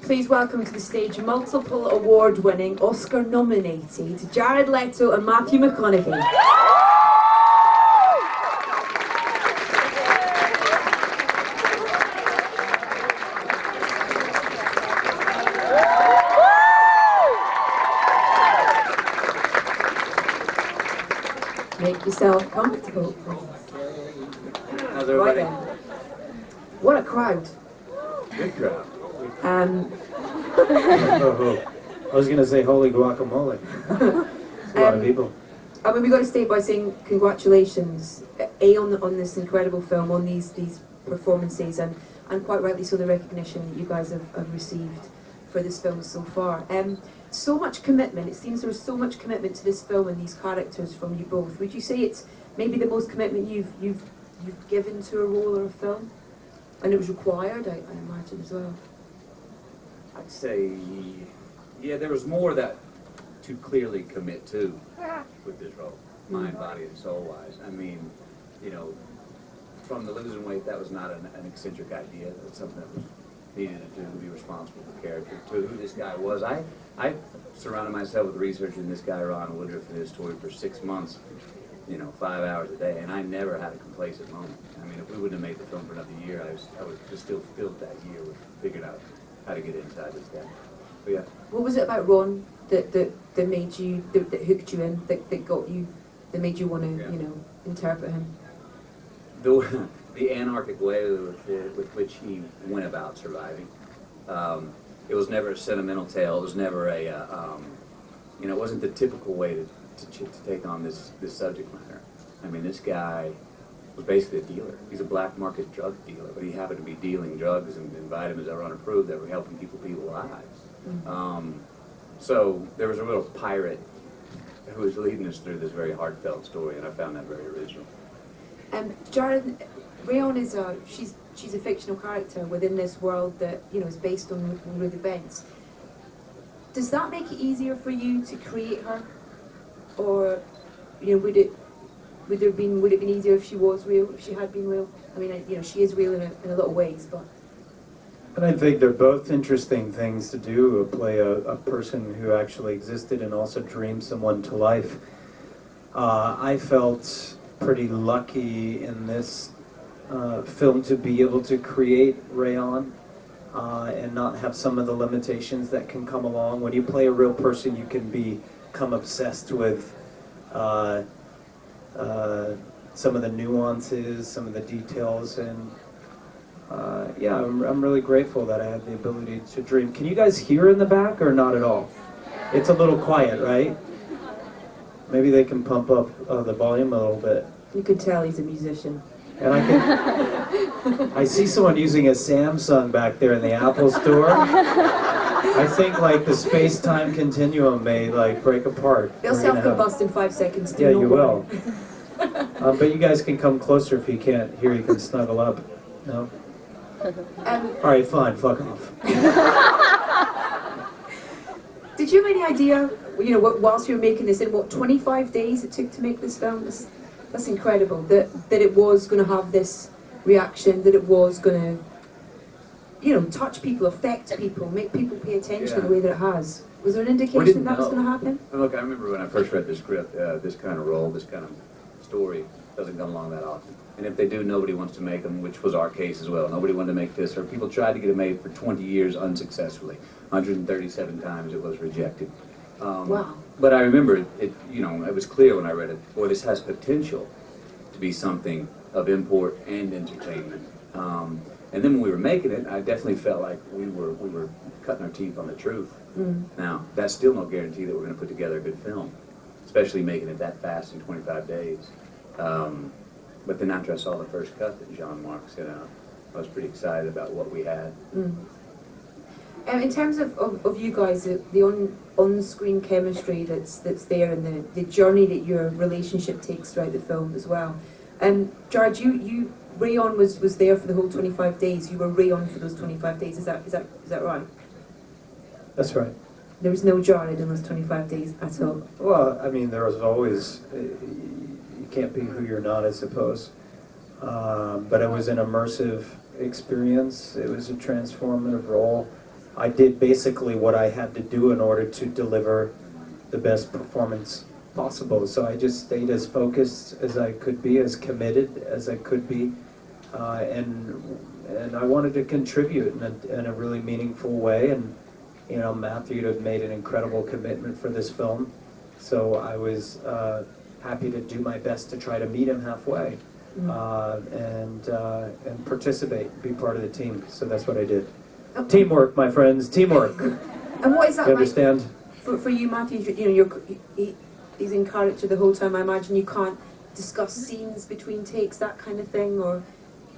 Please welcome to the stage multiple award-winning, Oscar-nominated Jared Leto and Matthew McConaughey. Make yourself comfortable, please. Right then. What a crowd. Good crowd. I was going to say holy guacamole. It's a lot of people. I mean, we got to start by saying congratulations, on this incredible film, on these performances, and quite rightly so the recognition that you guys have received for this film so far. So much commitment. It seems there was so much commitment to this film and these characters from you both. Would you say it's maybe the most commitment you've given to a role or a film? And it was required, I imagine, as well. I'd say, yeah, there was more that to clearly commit to with this role, mind, body, and soul-wise. I mean, you know, from the losing weight, that was not an eccentric idea. That's something that was needed to do, to be responsible for the character, to who this guy was. I surrounded myself with researching this guy, Ron Woodruff, and his story for 6 months, you know, 5 hours a day, and I never had a complacent moment. I mean, if we wouldn't have made the film for another year, I would have still filled that year with figuring out how to get inside this guy. But yeah. What was it about Ron that made you, that hooked you in, that got you, that made you want to, you know, interpret him? The anarchic way with which he went about surviving. It was never a sentimental tale. It was never a, you know, it wasn't the typical way to take on this subject matter. I mean, this guy was basically a dealer. He's a black market drug dealer, but he happened to be dealing drugs and vitamins that were unapproved that were helping people be alive. So there was a real pirate who was leading us through this very heartfelt story, and I found that very original. Jared, Rayon is she's a fictional character within this world that, you know, is based on real events. Does that make it easier for you to create her, or, you know, would it have been easier if she was real, if she had been real? I mean, you know, she is real in a lot of ways, but. And I think they're both interesting things to do, play a person who actually existed and also dream someone to life. I felt pretty lucky in this film to be able to create Rayon and not have some of the limitations that can come along. When you play a real person, you can become obsessed with some of the nuances, some of the details, and yeah, I'm really grateful that I have the ability to dream. Can you guys hear in the back or not at all? It's a little quiet, right? Maybe they can pump up the volume a little bit. You could tell he's a musician. And I see someone using a Samsung back there in the Apple store. I think like the space-time continuum may like break apart. They'll self-combust in 5 seconds. Yeah, you will. But you guys can come closer if you can't hear. You can snuggle up. No? All right, fine. Fuck off. Did you have any idea, you know, whilst you were making this, in what 25 days it took to make this film? That's incredible. That it was going to have this reaction. That it was going to, you know, touch people, affect people, make people pay attention the way that it has. Was there an indication that was going to happen? Look, I remember when I first read the script, this kind of role, this kind of story doesn't come along that often. And if they do, nobody wants to make them, which was our case as well. Nobody wanted to make this, or people tried to get it made for 20 years unsuccessfully. 137 times it was rejected. Wow. But I remember it, you know, it was clear when I read it, boy, this has potential to be something of import and entertainment. And then when we were making it, I definitely felt like we were cutting our teeth on the truth. Now, that's still no guarantee that we're going to put together a good film, especially making it that fast in 25 days. But then after I saw the first cut that Jean-Marc sent out, I was pretty excited about what we had. In terms of you guys, the on-screen chemistry that's there, and the journey that your relationship takes throughout the film as well. Jared, Rayon was there for the whole 25 days. You were Rayon for those 25 days. Is that right? That's right. There was no Jared in those 25 days at all. Well, I mean, there was always. You can't be who you're not, I suppose. But it was an immersive experience. It was a transformative role. I did basically what I had to do in order to deliver the best performance possible. So I just stayed as focused as I could be, as committed as I could be, and I wanted to contribute in a really meaningful way. And you know, Matthew had made an incredible commitment for this film, so I was happy to do my best to try to meet him halfway, and participate, be part of the team. So that's what I did. Teamwork, my friends, teamwork. And what is that You like understand? for you, Matthew? You know, he's in character the whole time. I imagine you can't discuss scenes between takes, that kind of thing, or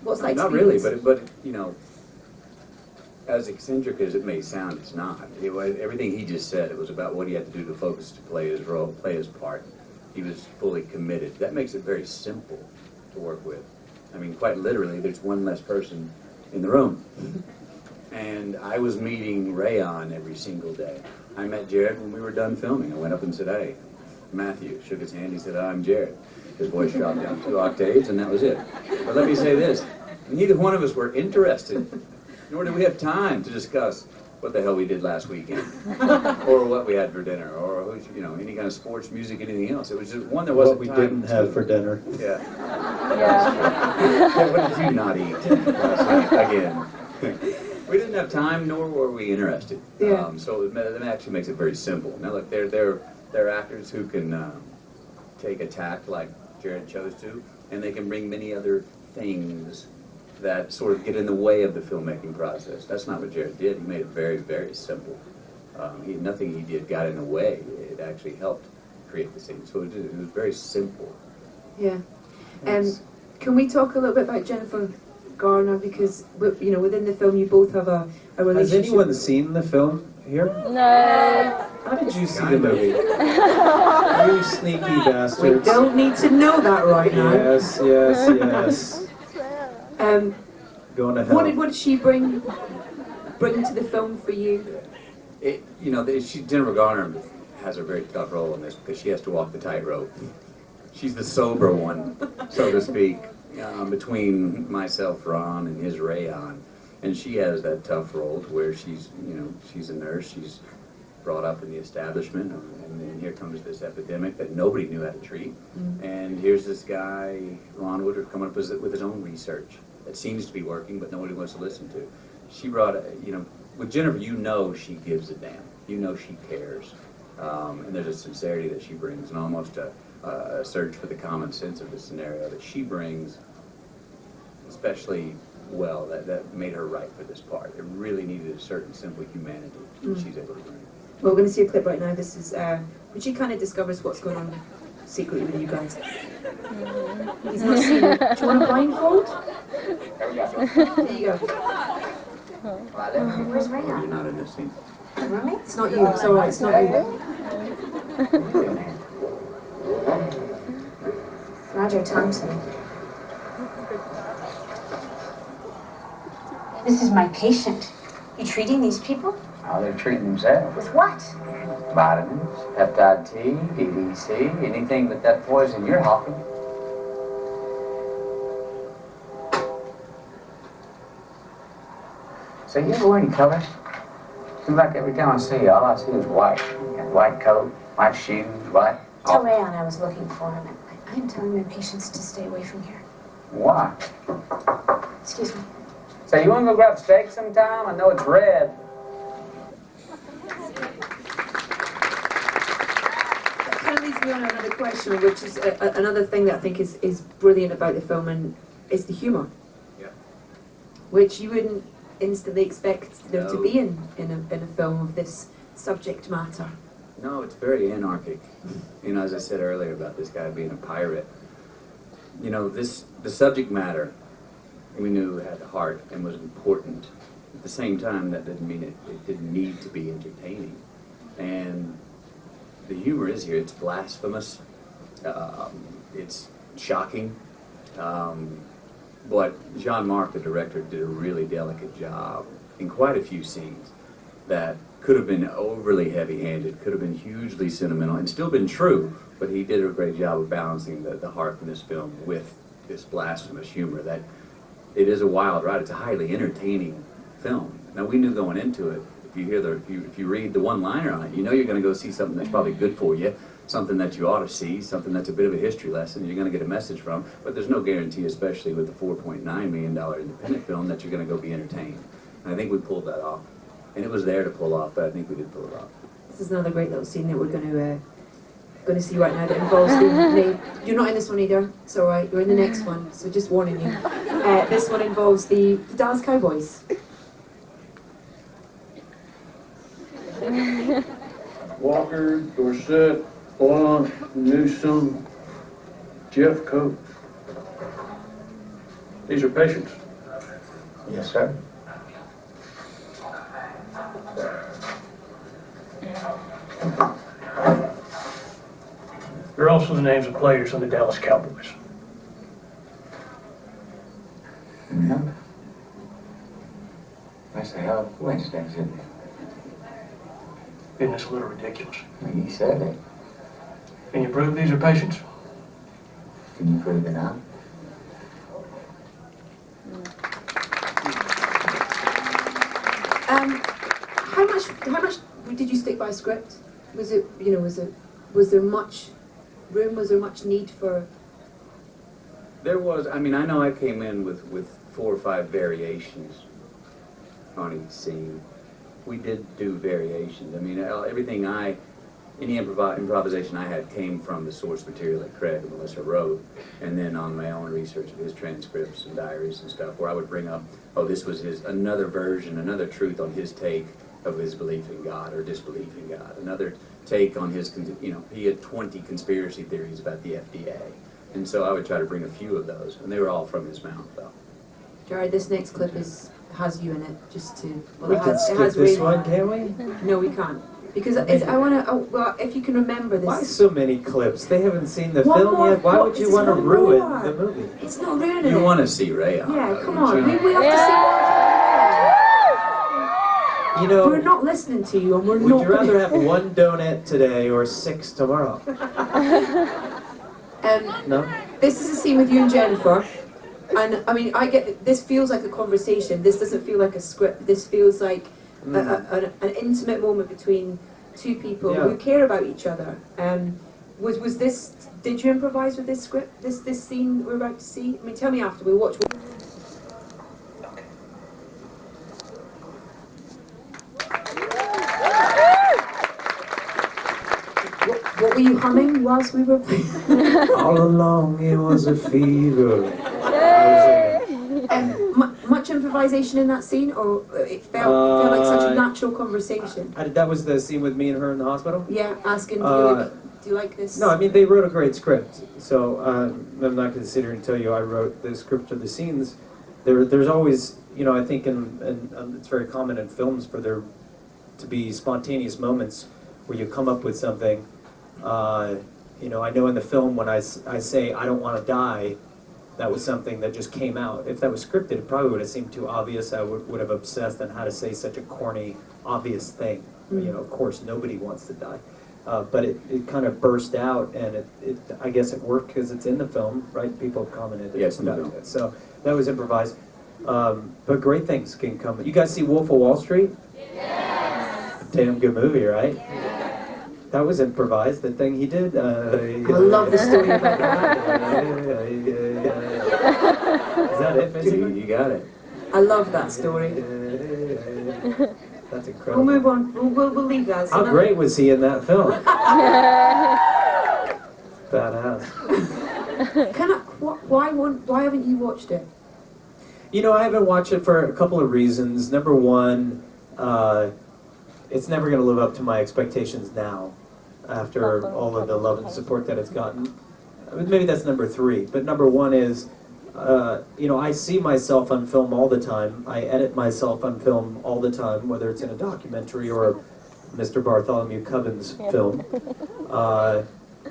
what's that Not really, experience? but you know, as eccentric as it may sound, it's not. Everything he just said, it was about what he had to do to focus to play his role, play his part. He was fully committed. That makes it very simple to work with. I mean, quite literally, there's one less person in the room. And I was meeting Rayon every single day. I met Jared when we were done filming. I went up and said, "Hey, Matthew," shook his hand. He said, "I'm Jared." His voice dropped down 2 octaves, and that was it. But let me say this. Neither one of us were interested, nor did we have time to discuss what the hell we did last weekend, or what we had for dinner, or you know, any kind of sports, music, anything else. It was just one there wasn't What we time didn't have for dinner. Yeah. Yeah. What did you not eat last night again? We didn't have time, nor were we interested. Yeah. So it actually makes it very simple. Now look, they're actors who can take a tack like Jared chose to, and they can bring many other things that sort of get in the way of the filmmaking process. That's not what Jared did. He made it very, very simple. Nothing he did got in the way. It actually helped create the scene. So it was very simple. Yeah. Can we talk a little bit about Jennifer Garner, because you know, within the film you both have a relationship. Has anyone seen the film here? No. How did you see the movie? You sneaky We bastards. don't need to know that right now. Yes, yes, yes. Going to hell. What did she bring to the film for you? You know, Jennifer Garner has a very tough role in this because she has to walk the tightrope. She's the sober one, so to speak, between myself, Ron, and his Rayon. And she has that tough role to where she's a nurse. She's brought up in the establishment, and then here comes this epidemic that nobody knew how to treat. And here's this guy, Ron Woodard, coming up with his own research that seems to be working, but nobody wants to listen to. She brought, with Jennifer, you know she gives a damn. You know she cares. And there's a sincerity that she brings, and almost a search for the common sense of the scenario that she brings, especially well, that made her right for this part. It really needed a certain simple humanity that she's able to bring. Well, we're going to see a clip right now. This is when she kind of discovers what's going on secretly with you guys. He's not seen it. Do you want a blindfold? There you go. Where's Rayon? You're not in this scene. Roommate? It's not you. It's all right. It's not you. Roger Thompson. This is my patient. You treating these people? Oh, they're treating themselves. With what? Vitamins, peptide T, EDC, anything but that poison you're hawking. So you ever wear any colors? Seems like every time I see you, all I see is white. You got white coat, white shoes, white... Tell Rayon I was looking for him. I'm telling my patients to stay away from here. Why? Excuse me. So you want to go grab steak sometime? I know it's red. That kind of leads me on to another question, which is another thing that I think is brilliant about the film, and is the humour. Yeah. Which you wouldn't instantly expect there to No. be in a film of this subject matter. No, it's very anarchic. You know, as I said earlier about this guy being a pirate. You know, the subject matter we knew had heart and was important. At the same time, that didn't mean it didn't need to be entertaining. And the humor is here. It's blasphemous. It's shocking. But Jean-Marc, the director, did a really delicate job in quite a few scenes that could have been overly heavy-handed, could have been hugely sentimental, and still been true, but he did a great job of balancing the heart in this film with this blasphemous humor. That it is a wild ride. It's a highly entertaining film. Now, we knew going into it, If you hear if you read the one-liner on it, you know you're going to go see something that's probably good for you, something that you ought to see, something that's a bit of a history lesson you're going to get a message from. But there's no guarantee, especially with the $4.9 million independent film, that you're going to go be entertained. And I think we pulled that off. And it was there to pull off, but I think we did pull it off. This is another great little scene that we're going to see right now that involves the you're not in this one either, it's alright, you're in the next one, so just warning you. This one involves the Dallas Cowboys. Walker, Dorsett, Blunt, Newsom, Jeffcoat. These are patients. Yes, sir. They're also the names of players on the Dallas Cowboys. Yeah. That's a hell of a coincidence, isn't it? Isn't this a little ridiculous? Well, you said it. Can you prove these are patients? Can you prove it now? How much did you stick by script? Was it, you know, was there much room? Was there much need for? There was. I mean, I know I came in with 4 or 5 variations on each scene. We did do variations. I mean, any improvisation I had came from the source material that Craig and Melissa wrote, and then on my own research of his transcripts and diaries and stuff, where I would bring up, oh, this was another version, another truth on his take of his belief in God or disbelief in God, another take on his, you know, he had 20 conspiracy theories about the FDA, and so I would try to bring a few of those, and they were all from his mouth, though. Jared, this next clip has you in it, just to. Well, We it can has skip this Ray one, can't we? No, we can't. Because I want to, well, if you can remember this. Why so many clips? They haven't seen the One film more, yet. Why would you it's want to one ruin more. the movie? It's not ruining You it. want to see Ray on Yeah, it, come don't on. you? We have to see. You know, We're not listening to you, and we're would not. you rather have 1 donut today or 6 tomorrow? No? This is a scene with you and Jennifer. And I mean, I get this feels like a conversation. This doesn't feel like a script. This feels like an intimate moment between 2 people who care about each other. Was this? Did you improvise with this script? This scene we're about to see? I mean, tell me after we watch. What were you humming whilst we were playing? All along it was a fever. Much improvisation in that scene, or it felt like such a natural conversation? That was the scene with me and her in the hospital? Yeah, asking, do you like this? No, I mean, they wrote a great script. So I'm not going to sit here and tell you I wrote the script of the scenes. There's always, you know, I think it's very common in films for there to be spontaneous moments where you come up with something. You know, I know in the film when I say I don't want to die, that was something that just came out. If that was scripted, it probably would have seemed too obvious. I would have obsessed on how to say such a corny, obvious thing. You know, of course, nobody wants to die. But it kind of burst out, and I guess it worked because it's in the film, right? People have commented about it. So that was improvised. But great things can come. You guys see Wolf of Wall Street? Yes. Damn good movie, right? That was improvised, the thing he did. I love the story about that. Is that it, basically? You got it. I love that story. That's incredible. We'll move on. We'll leave that. How great was he in that film? Badass. Why haven't you watched it? You know, I haven't watched it for a couple of reasons. Number one, it's never going to live up to my expectations now, after all of the love and support that it's gotten. Maybe that's number 3. But number 1 is, you know, I see myself on film all the time. I edit myself on film all the time, whether it's in a documentary or a Mr. Bartholomew Coven's film.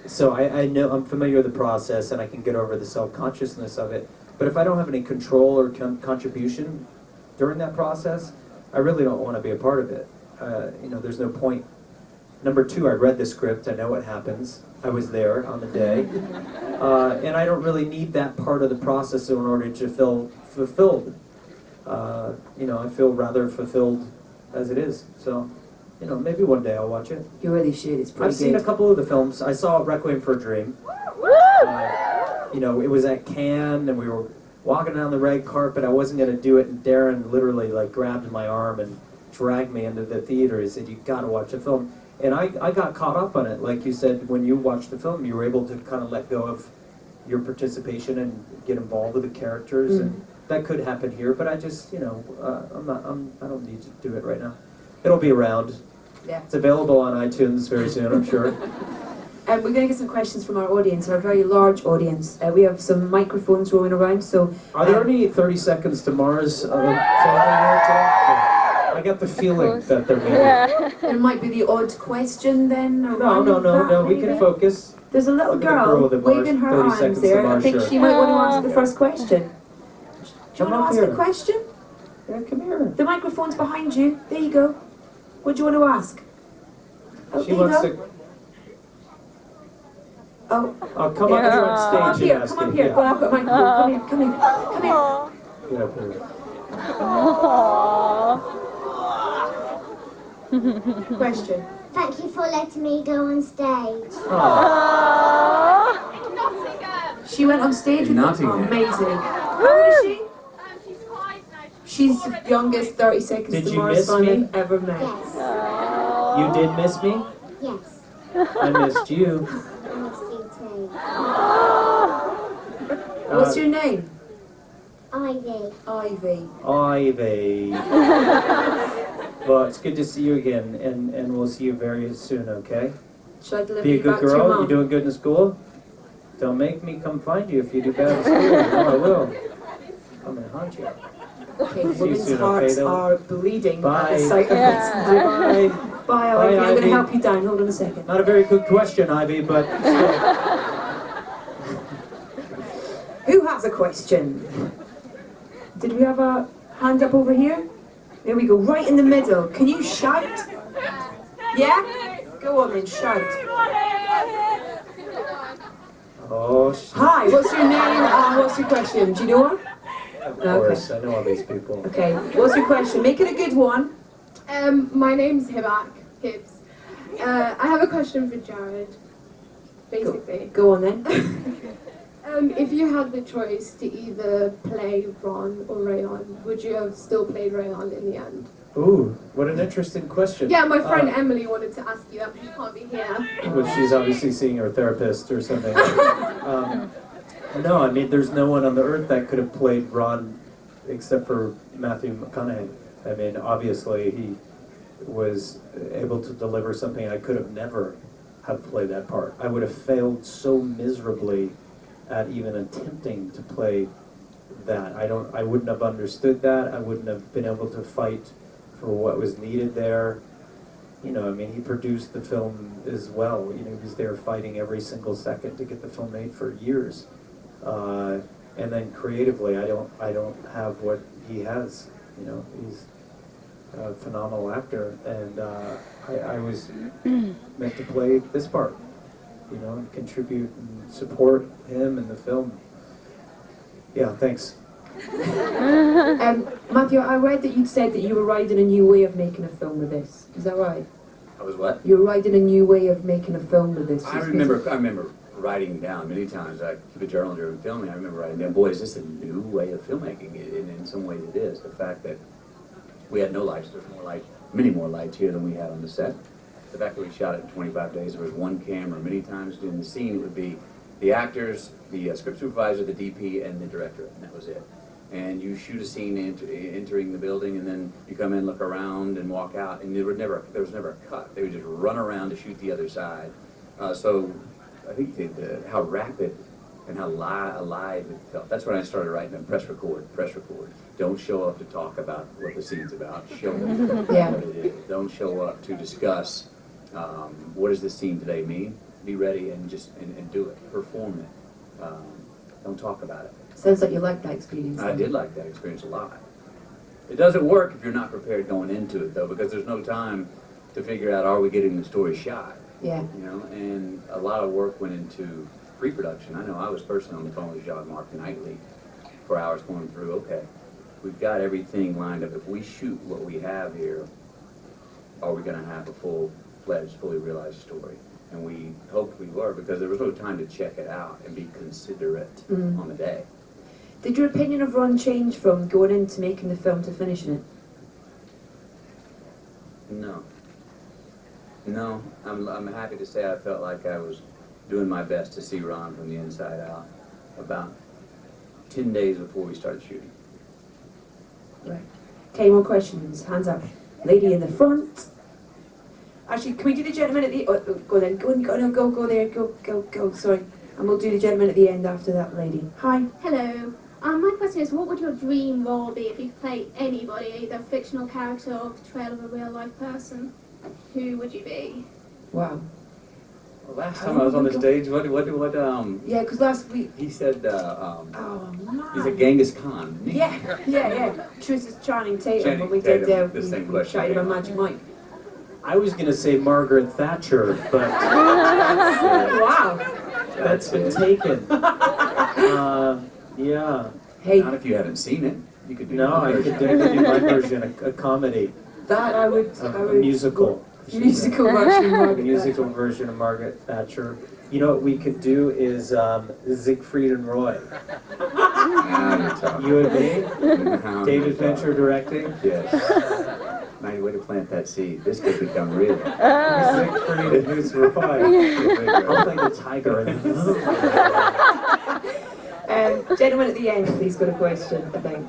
So I know, I'm familiar with the process, and I can get over the self-consciousness of it. But if I don't have any control or contribution during that process, I really don't want to be a part of it. You know, there's no point. Number 2, I read the script. I know what happens. I was there on the day. And I don't really need that part of the process in order to feel fulfilled. You know, I feel rather fulfilled as it is. So, you know, maybe one day I'll watch it. You really should. It's pretty I've seen a good. couple of the films. I saw Requiem for a Dream. You know, it was at Cannes, and we were walking down the red carpet. I wasn't going to do it, and Darren literally like grabbed my arm and dragged me into the theater. He said, "You got to watch the film." And I got caught up on it. Like you said, when you watched the film, you were able to kind of let go of your participation and get involved with the characters, and that could happen here. But I just, you know, I don't need to do it right now. It'll be around. Yeah. It's available on iTunes very soon, I'm sure. We're going to get some questions from our audience, our very large audience. We have some microphones rolling around, so... Are there any 30 Seconds to Mars family here today? I got the feeling that there may be. There might be the odd question then? Or No, we can focus. There's a little Look at the girl with the waving her 30 arms Seconds to there. I Mars think shirt. she might want to answer the first question. Do you Come want up to ask here. a question? Yeah, come here. The microphone's behind you. There you go. What do you want to ask? Oh, She there you wants go. to... Oh, Oh, come up here on come up stage here, and ask come up it. here. Yeah. Go up at microphone. Come here, come here, come here. Get up here. Question. Thank you for letting me go on stage. She went on stage with Nottingham. amazing. How old is she? She's 5 now. She's the youngest 30 Seconds Did to you Mars miss fan me? I've ever met. Yes. You did miss me? Yes. I missed you. I must you too. What's your name? Ivy. Ivy. Ivy. Well, it's good to see you again, and we'll see you very soon, okay? Should I deliver Be a you good back to your girl. mum? You doing good in school? Don't make me come find you if you do bad in school. No, I will. I'm gonna haunt you. Okay, See you women's soon, hearts okay, then? are bleeding at Bye. the sight of this. Bye. Bye, Ivy. Bye, I'm going to Ivy. help you down. Hold on a second. Not a very good question, Ivy, but still. Who has a question? Did we have a hand up over here? There we go, right in the middle. Can you shout? Yeah? Go on then, shout. Oh, Hi, what's your name and what's your question? Do you know her? of course, I know all these people. Okay, what's your question? Make it a good one. My name's Hibbs. I have a question for Jared, basically. Go on then. If you had the choice to either play Ron or Rayon, would you have still played Rayon in the end? Ooh, what an interesting question. Yeah, my friend Emily wanted to ask you that, but she can't be here. Well, she's obviously seeing her therapist or something. No, I mean, there's no one on the earth that could have played Ron except for Matthew McConaughey. I mean, obviously, he was able to deliver something I could have never have played that part. I would have failed so miserably at even attempting to play that. I wouldn't have understood that. I wouldn't have been able to fight for what was needed there. You know, I mean, he produced the film as well. You know, he was there fighting every single second to get the film made for years. And then creatively, I don't have what he has. You know, he's a phenomenal actor, and I was meant to play this part. You know, and contribute and support him in the film. Yeah, thanks. Matthew, I read that you'd said that you were riding a new way of making a film with this. Is that right? I was what? You're riding a new way of making a film with this. I remember writing down many times. I keep a journal during filming. I remember writing down, boy, is this a new way of filmmaking? And in some ways it is. The fact that we had no lights, there's more light, many more lights here than we had on the set. The fact that we shot it in 25 days, there was one camera. Many times during the scene, it would be the actors, the script supervisor, the DP, and the director, and that was it. And you shoot a scene entering the building, and then you come in, look around, and walk out, and there was never a cut. They would just run around to shoot the other side. So I think how rapid and how alive it felt. That's when I started writing them, press record. Don't show up to talk about what the scene's about. Show them what it is. Don't show up to discuss what does this scene today mean. Be ready and just and do it. Perform it. Don't talk about it. Sounds like you liked that experience. I did like that experience a lot. It doesn't work if you're not prepared going into it, though, because there's no time to figure out, are we getting the story shot? Yeah. You know, and a lot of work went into pre-production. I know I was personally on the phone with Mark nightly for hours going through, okay, we've got everything lined up. If we shoot what we have here, are we going to have a full-fledged, fully realized story? And we hoped we were, because there was no time to check it out and be considerate on the day. Did your opinion of Ron change from going into making the film to finishing it? No. No, I'm happy to say I felt like I was doing my best to see Ron from the inside out about 10 days before we started shooting. Right. Okay, more questions. Hands up. Lady in the front. Actually, can we do the gentleman at the... go then. Go there. Go. Sorry. And we'll do the gentleman at the end after that lady. Hi. Hello. My question is, what would your dream role be if you could play anybody, either fictional character or portrayal of a real-life person? Who would you be? Wow. Well, last time I was on the stage, what Yeah, because last week... he said, Oh, man. he said Genghis Khan. Yeah. Truth is Channing Tatum, Channing when we did Tatum, the we same question chatted about came Magic up. Mike. I was going to say Margaret Thatcher, but Wow. that's been taken. Yeah. Hey, Not if you haven't seen it. You could do No, I could do my version, a comedy, that I would... a musical. Musical version of Margaret Musical version of Margaret Thatcher. You know what we could do is Siegfried and Roy. Now you're talking. You and me? Now David you're Fincher talking. directing. Yes. Nice way to plant that seed. This could become real. Siegfried and who's Roy? I'll play the tiger. Gentleman at the end, please, got a question, I think.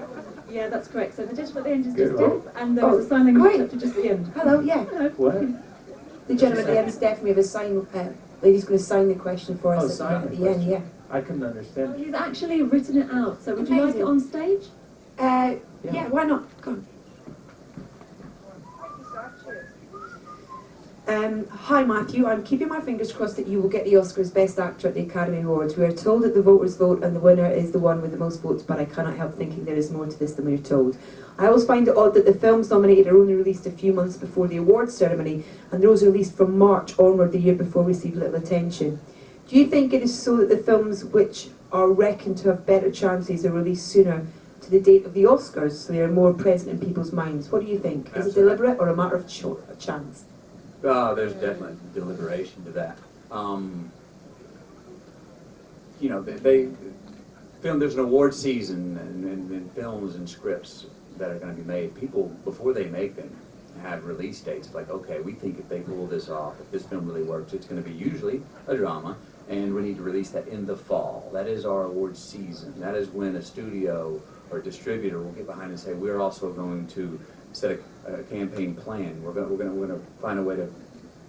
Yeah, that's correct. So the gentleman at the end is Good just roll. deaf, and there was a sign language great. interpreter just at the end. Hello, yeah. What? The gentleman at the end is deaf. We have a sign. Lady's going to sign the question for us Oh, at sign the the end. question. Yeah. I couldn't Well, understand. he's actually written it out. So would you like it on stage? Yeah. Why not? Go on. Hi Matthew, I'm keeping my fingers crossed that you will get the Oscars Best Actor at the Academy Awards. We are told that the voters vote and the winner is the one with the most votes, but I cannot help thinking there is more to this than we are told. I always find it odd that the films nominated are only released a few months before the awards ceremony, and those released from March onward the year before receive little attention. Do you think it is so that the films which are reckoned to have better chances are released sooner to the date of the Oscars, so they are more present in people's minds? What do you think? Is it deliberate or a matter of chance? There's definitely deliberation to that. You know, there's an award season and films and scripts that are going to be made. People, before they make them, have release dates. Like, okay, we think if they pull this off, if this film really works, it's going to be usually a drama, and we need to release that in the fall. That is our award season. That is when a studio or distributor will get behind and say, we're also going to set a campaign plan. We're going to find a way to,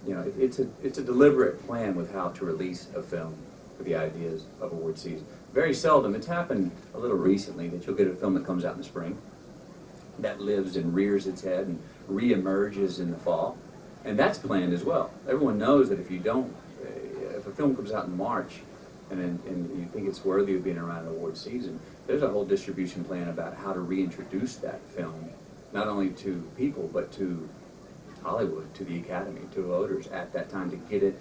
you know, it's a deliberate plan with how to release a film with the ideas of award season. Very seldom, it's happened a little recently, that you'll get a film that comes out in the spring that lives and rears its head and re-emerges in the fall, and that's planned as well. Everyone knows that if a film comes out in March and you think it's worthy of being around an award season, there's a whole distribution plan about how to reintroduce that film, not only to people, but to Hollywood, to the Academy, to voters at that time, to get it,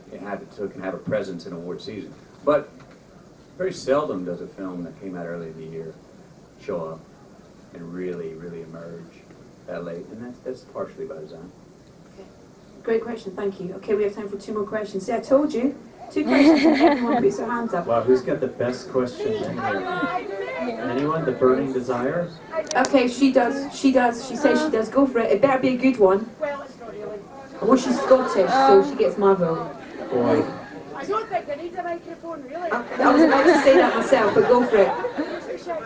so it can have a presence in award season. But very seldom does a film that came out early in the year show up and really emerge that late, and that's partially by design. Okay. Great question, thank you. Okay, we have time for 2 more questions. See, I told you. 2 questions and everyone puts their hands up. Wow, who's got the best question in here? Anyone? The burning desire? Okay, she does. She says she does. Go for it. It better be a good one. Well, it's not really. Well, she's Scottish, so she gets my vote. Boy. I don't think I need a microphone, really. I was about to say that myself, but go for it.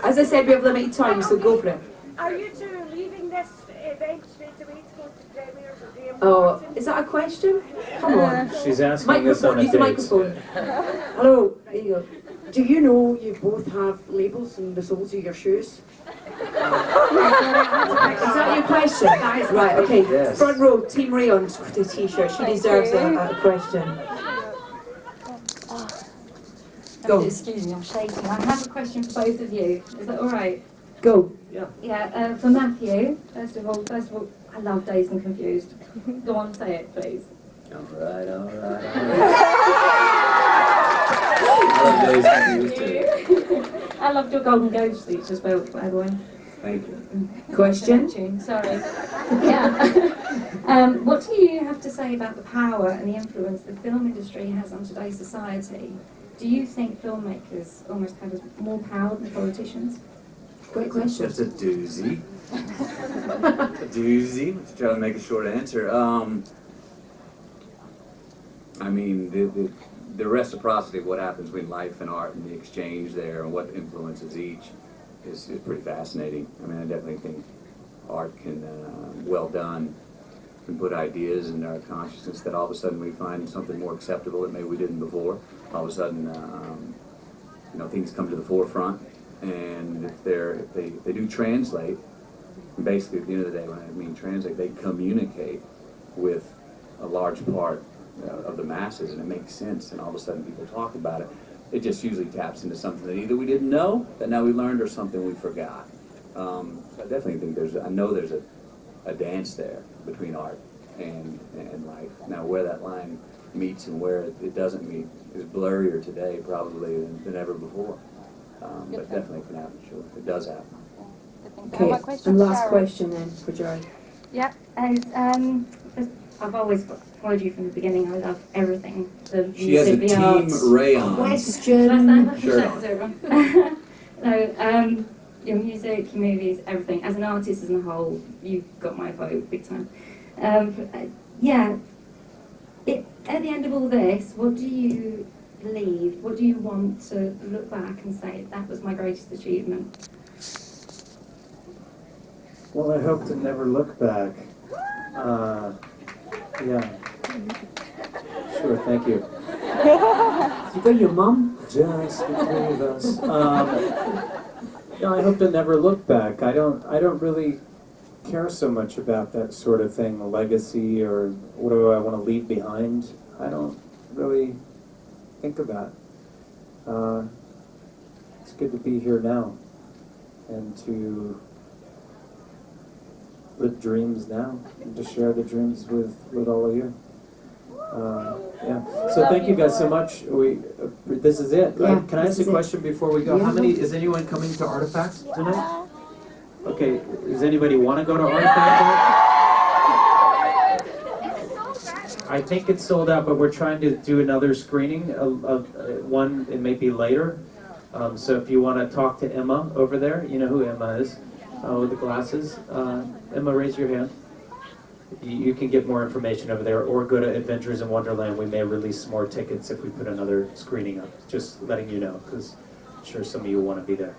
As I said, we have limited time, so go for it. Are you two leaving this event straight away to go to premieres or Graham Oh, Norton? is that a question? Come on. She's asking this on Microphone, a use the date. microphone. Hello. There you go. Do you know you both have labels on the soles of your shoes? Is that your question? Right, okay. Yes. Front row, Team Rayon, the t-shirt. She deserves a question. Go. Excuse me, I'm shaking. I have a question for both of you. Is that all right? Go. Yeah, for Matthew, first of all, I love Dazed and Confused. Go on, say it, please. All right. I love Dazed and Confused too. I loved your Golden Ghost speech as well, by the way. Thank you. Question? Sorry. Yeah. What do you have to say about the power and the influence the film industry has on today's society? Do you think filmmakers almost have more power than politicians? Great question. That's a doozy. A doozy. Let's try to make a short answer. I mean, the reciprocity of what happens between life and art and the exchange there and what influences each is pretty fascinating. I mean, I definitely think art can, well done, can put ideas in our consciousness that all of a sudden we find something more acceptable that maybe we didn't before. All of a sudden, you know, things come to the forefront, and if they do translate, and basically at the end of the day, when I mean translate, they communicate with a large part of the masses, and it makes sense, and all of a sudden people talk about it. It just usually taps into something that either we didn't know, that now we learned, or something we forgot. So I definitely think there's a dance there between art and life. Now where that line meets and where it doesn't meet is blurrier today probably than ever before. But definitely can happen, sure. It does happen. Okay, and last question then for Jared. Yeah, I've always followed you from the beginning. I love everything. The She has a music, the arts. team rayon. Question. Sure. No, your music, your movies, everything. As an artist as a whole, you've got my vote big time. Yeah. At the end of all this, what do you believe? What do you want to look back and say, that was my greatest achievement? Well, I hope to never look back. Yeah. Sure, thank you. You got your mum? Just the three of us. No, I hope to never look back. I don't really care so much about that sort of thing, a legacy or what do I want to leave behind. I don't really think of that. It's good to be here now and to live dreams now and to share the dreams with all of you. Yeah. So thank you guys so much. This is it, right? Yeah, Can I ask a question before we go? Yeah. How many is anyone coming to Artifacts tonight? Okay. Does anybody want to go to Artifacts? I think it's sold out, but we're trying to do another screening of one. It may be later. So if you want to talk to Emma over there, you know who Emma is, with the glasses. Emma, raise your hand. You can get more information over there, or go to Adventures in Wonderland. We may release more tickets if we put another screening up. Just letting you know, because I'm sure some of you want to be there.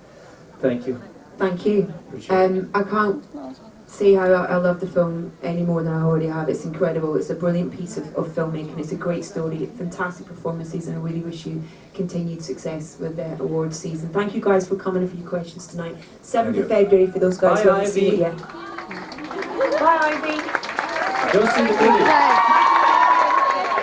Thank you. Thank you. I can't say how I love the film any more than I already have. It's incredible. It's a brilliant piece of filmmaking. It's a great story, fantastic performances, and I really wish you continued success with the awards season. Thank you guys for coming and for your questions tonight. 7th of February for those guys who haven't seen it yet. Bye, Ivy. Go see the movie.